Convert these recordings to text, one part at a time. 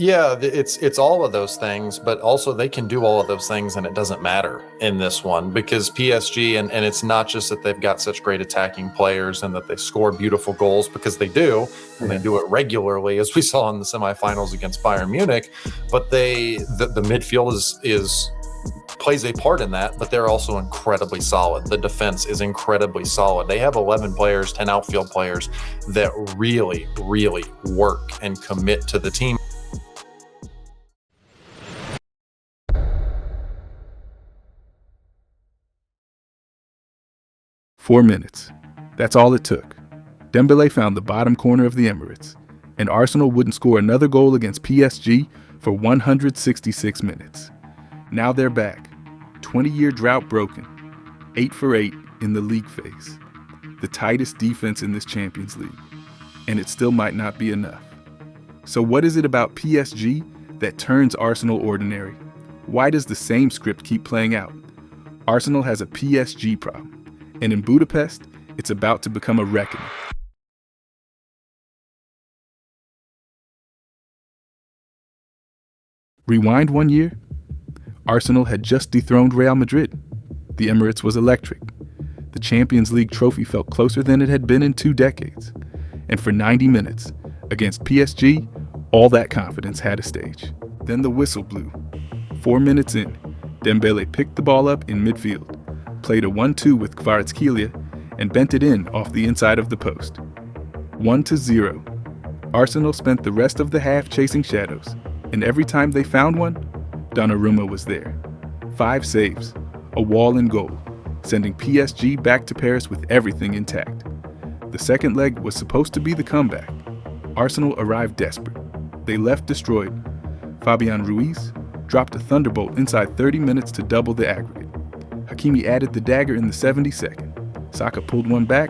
Yeah, it's all of those things, but also they can do all of those things and it doesn't matter in this one because PSG, and it's not just that they've got such great attacking players and that they score beautiful goals, because they do, and they do it regularly, as we saw in the semifinals against Bayern Munich, but the midfield is plays a part in that, but they're also incredibly solid. The defense is incredibly solid. They have 11 players, 10 outfield players that really, really work and commit to the team. Four minutes. That's all it took. Dembélé found the bottom corner of the Emirates, and Arsenal wouldn't score another goal against PSG for 166 minutes. Now they're back. 20-year drought broken. 8 for 8 in the league phase. The tightest defense in this Champions League. And it still might not be enough. So what is it about PSG that turns Arsenal ordinary? Why does the same script keep playing out? Arsenal has a PSG problem. And in Budapest, it's about to become a reckoning. Rewind 1 year. Arsenal had just dethroned Real Madrid. The Emirates was electric. The Champions League trophy felt closer than it had been in 2 decades. And for 90 minutes, against PSG, all that confidence had a stage. Then the whistle blew. 4 minutes in, Dembélé picked the ball up in midfield, played a 1-2 with Kvaratskhelia, and bent it in off the inside of the post. 1-0. Arsenal spent the rest of the half chasing shadows, and every time they found one, Donnarumma was there. 5 saves, a wall and goal, sending PSG back to Paris with everything intact. The second leg was supposed to be the comeback. Arsenal arrived desperate. They left destroyed. Fabian Ruiz dropped a thunderbolt inside 30 minutes to double the aggregate. Hakimi added the dagger in the 72nd. Saka pulled one back,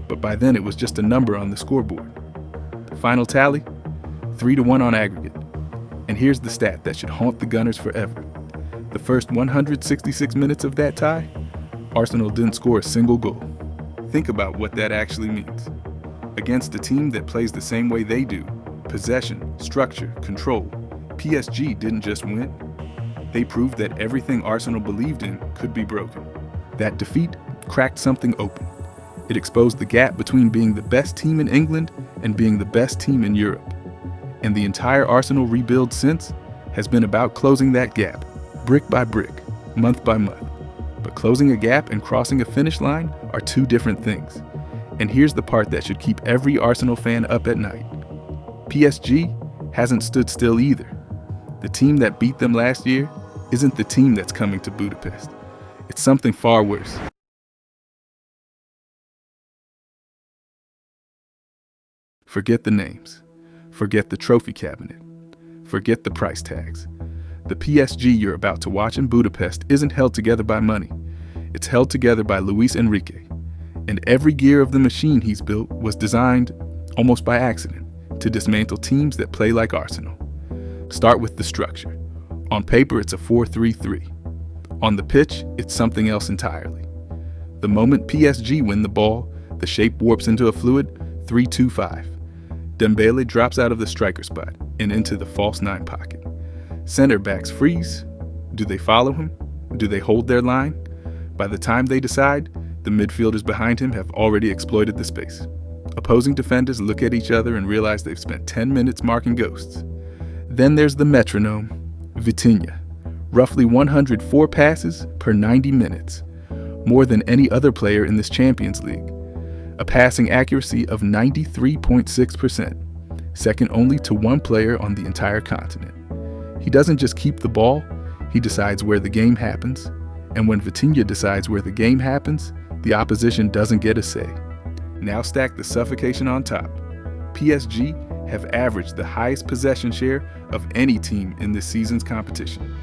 but by then it was just a number on the scoreboard. The final tally? 3-1 on aggregate. And here's the stat that should haunt the Gunners forever. The first 166 minutes of that tie, Arsenal didn't score a single goal. Think about what that actually means. Against a team that plays the same way they do, possession, structure, control, PSG didn't just win. They proved that everything Arsenal believed in could be broken. That defeat cracked something open. It exposed the gap between being the best team in England and being the best team in Europe. And the entire Arsenal rebuild since has been about closing that gap, brick by brick, month by month. But closing a gap and crossing a finish line are 2 different things. And here's the part that should keep every Arsenal fan up at night. PSG hasn't stood still either. The team that beat them last year isn't the team that's coming to Budapest. It's something far worse. Forget the names. Forget the trophy cabinet. Forget the price tags. The PSG you're about to watch in Budapest isn't held together by money. It's held together by Luis Enrique. And every gear of the machine he's built was designed, almost by accident, to dismantle teams that play like Arsenal. Start with the structure. On paper, it's a 4-3-3. On the pitch, it's something else entirely. The moment PSG win the ball, the shape warps into a fluid 3-2-5. Dembélé drops out of the striker spot and into the false 9 pocket. Center backs freeze. Do they follow him? Do they hold their line? By the time they decide, the midfielders behind him have already exploited the space. Opposing defenders look at each other and realize they've spent 10 minutes marking ghosts. Then there's the metronome, Vitinha. Roughly 104 passes per 90 minutes, more than any other player in this Champions League. A passing accuracy of 93.6%, second only to one player on the entire continent. He doesn't just keep the ball, he decides where the game happens, and when Vitinha decides where the game happens, the opposition doesn't get a say. Now stack the suffocation on top. PSG have averaged the highest possession share of any team in this season's competition.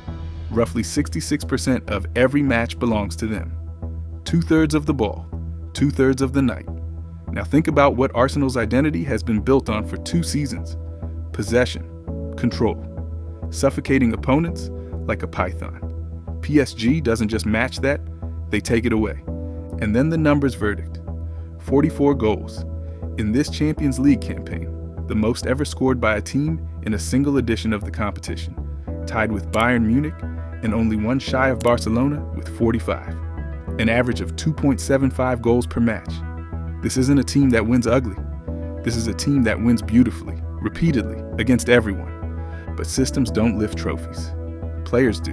Roughly 66% of every match belongs to them. 2/3 of the ball, 2/3 of the night. Now think about what Arsenal's identity has been built on for 2 seasons. Possession, control, suffocating opponents like a python. PSG doesn't just match that, they take it away. And then the numbers verdict. 44 goals. In this Champions League campaign, the most ever scored by a team in a single edition of the competition, tied with Bayern Munich and only one shy of Barcelona with 45. An average of 2.75 goals per match. This isn't a team that wins ugly. This is a team that wins beautifully, repeatedly, against everyone. But systems don't lift trophies. Players do.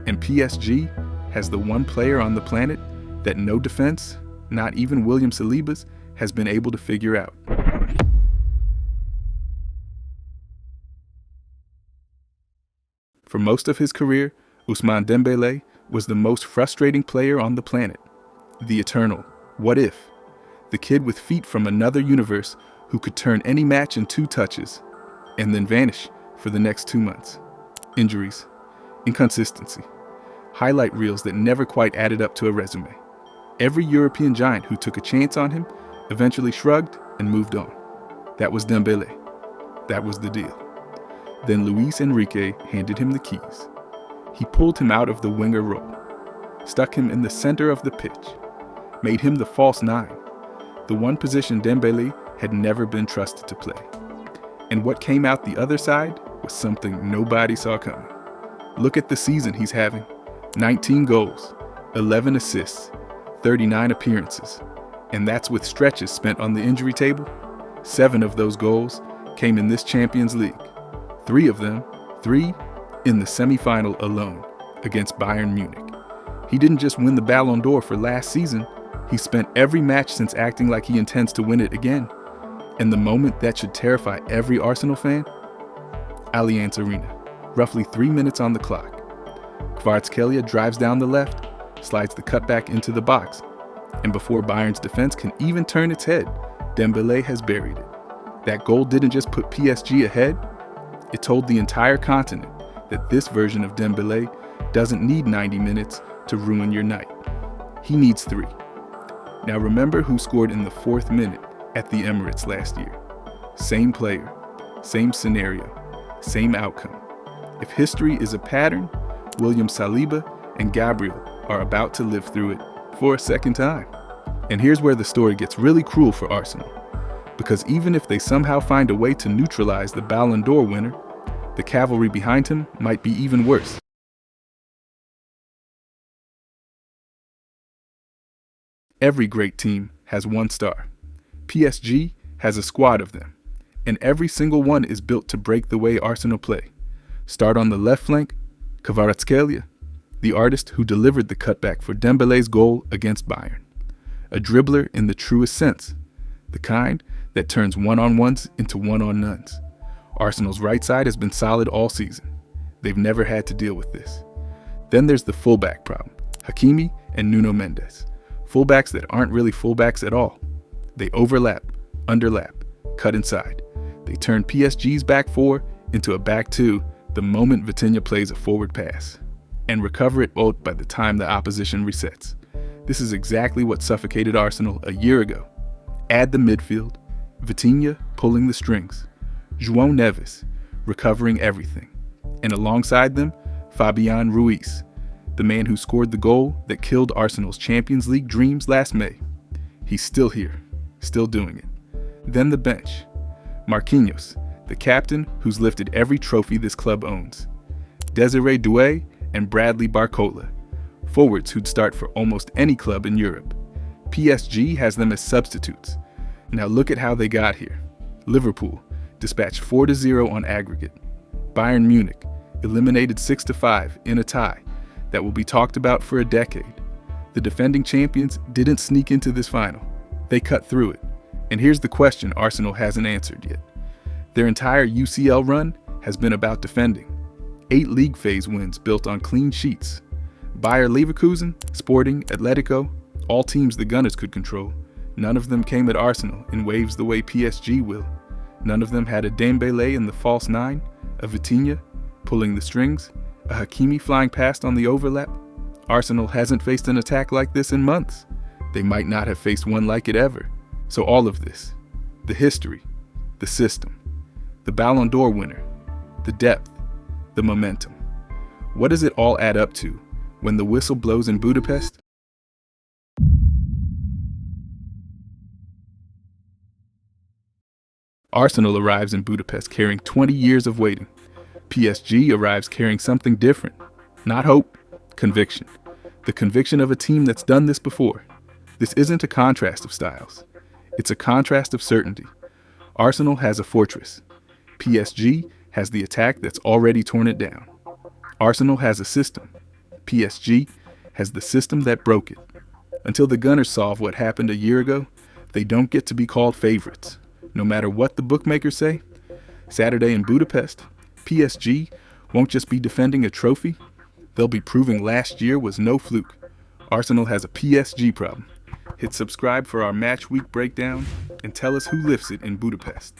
And PSG has the one player on the planet that no defense, not even William Saliba's, has been able to figure out. For most of his career, Ousmane Dembélé was the most frustrating player on the planet. The eternal what if. The kid with feet from another universe who could turn any match in 2 touches and then vanish for the next 2 months. Injuries, inconsistency, highlight reels that never quite added up to a resume. Every European giant who took a chance on him eventually shrugged and moved on. That was Dembélé. That was the deal. Then Luis Enrique handed him the keys. He pulled him out of the winger role, stuck him in the center of the pitch, made him the false 9, the one position Dembélé had never been trusted to play. And what came out the other side was something nobody saw coming. Look at the season he's having. 19 goals, 11 assists, 39 appearances. And that's with stretches spent on the injury table. 7 of those goals came in this Champions League. 3 of them, 3 in the semifinal alone against Bayern Munich. He didn't just win the Ballon d'Or for last season, he spent every match since acting like he intends to win it again. And the moment that should terrify every Arsenal fan? Allianz Arena, roughly 3 minutes on the clock. Kvaratskhelia drives down the left, slides the cutback into the box, and before Bayern's defense can even turn its head, Dembélé has buried it. That goal didn't just put PSG ahead, it told the entire continent that this version of Dembélé doesn't need 90 minutes to ruin your night. He needs 3. Now remember who scored in the 4th minute at the Emirates last year. Same player, same scenario, same outcome. If history is a pattern, William Saliba and Gabriel are about to live through it for a second time. And here's where the story gets really cruel for Arsenal. Because even if they somehow find a way to neutralize the Ballon d'Or winner, the cavalry behind him might be even worse. Every great team has one star. PSG has a squad of them, and every single one is built to break the way Arsenal play. Start on the left flank, Kvaratskhelia, the artist who delivered the cutback for Dembélé's goal against Bayern. A dribbler in the truest sense, the kind that turns one-on-ones into one-on-nones. Arsenal's right side has been solid all season. They've never had to deal with this. Then there's the fullback problem, Hakimi and Nuno Mendes. Fullbacks that aren't really fullbacks at all. They overlap, underlap, cut inside. They turn PSG's back 4 into a back 2 the moment Vitinha plays a forward pass, and recover it both by the time the opposition resets. This is exactly what suffocated Arsenal a year ago. Add the midfield, Vitinha pulling the strings, João Neves recovering everything, and alongside them, Fabian Ruiz, the man who scored the goal that killed Arsenal's Champions League dreams last May. He's still here, still doing it. Then the bench, Marquinhos, the captain who's lifted every trophy this club owns, Desiré Doué and Bradley Barcola, forwards who'd start for almost any club in Europe. PSG has them as substitutes. Now look at how they got here. Liverpool dispatched 4-0 on aggregate. Bayern Munich eliminated 6-5 in a tie that will be talked about for a decade. The defending champions didn't sneak into this final. They cut through it. And here's the question Arsenal hasn't answered yet. Their entire UCL run has been about defending. 8 league phase wins built on clean sheets. Bayer Leverkusen, Sporting, Atletico, all teams the Gunners could control. None of them came at Arsenal in waves the way PSG will. None of them had a Dembélé in the false 9, a Vitinha pulling the strings, a Hakimi flying past on the overlap. Arsenal hasn't faced an attack like this in months. They might not have faced one like it ever. So all of this, the history, the system, the Ballon d'Or winner, the depth, the momentum. What does it all add up to when the whistle blows in Budapest? Arsenal arrives in Budapest carrying 20 years of waiting. PSG arrives carrying something different. Not hope, conviction. The conviction of a team that's done this before. This isn't a contrast of styles. It's a contrast of certainty. Arsenal has a fortress. PSG has the attack that's already torn it down. Arsenal has a system. PSG has the system that broke it. Until the Gunners solve what happened a year ago, they don't get to be called favorites. No matter what the bookmakers say, Saturday in Budapest, PSG won't just be defending a trophy, they'll be proving last year was no fluke. Arsenal has a PSG problem. Hit subscribe for our match week breakdown and tell us who lifts it in Budapest.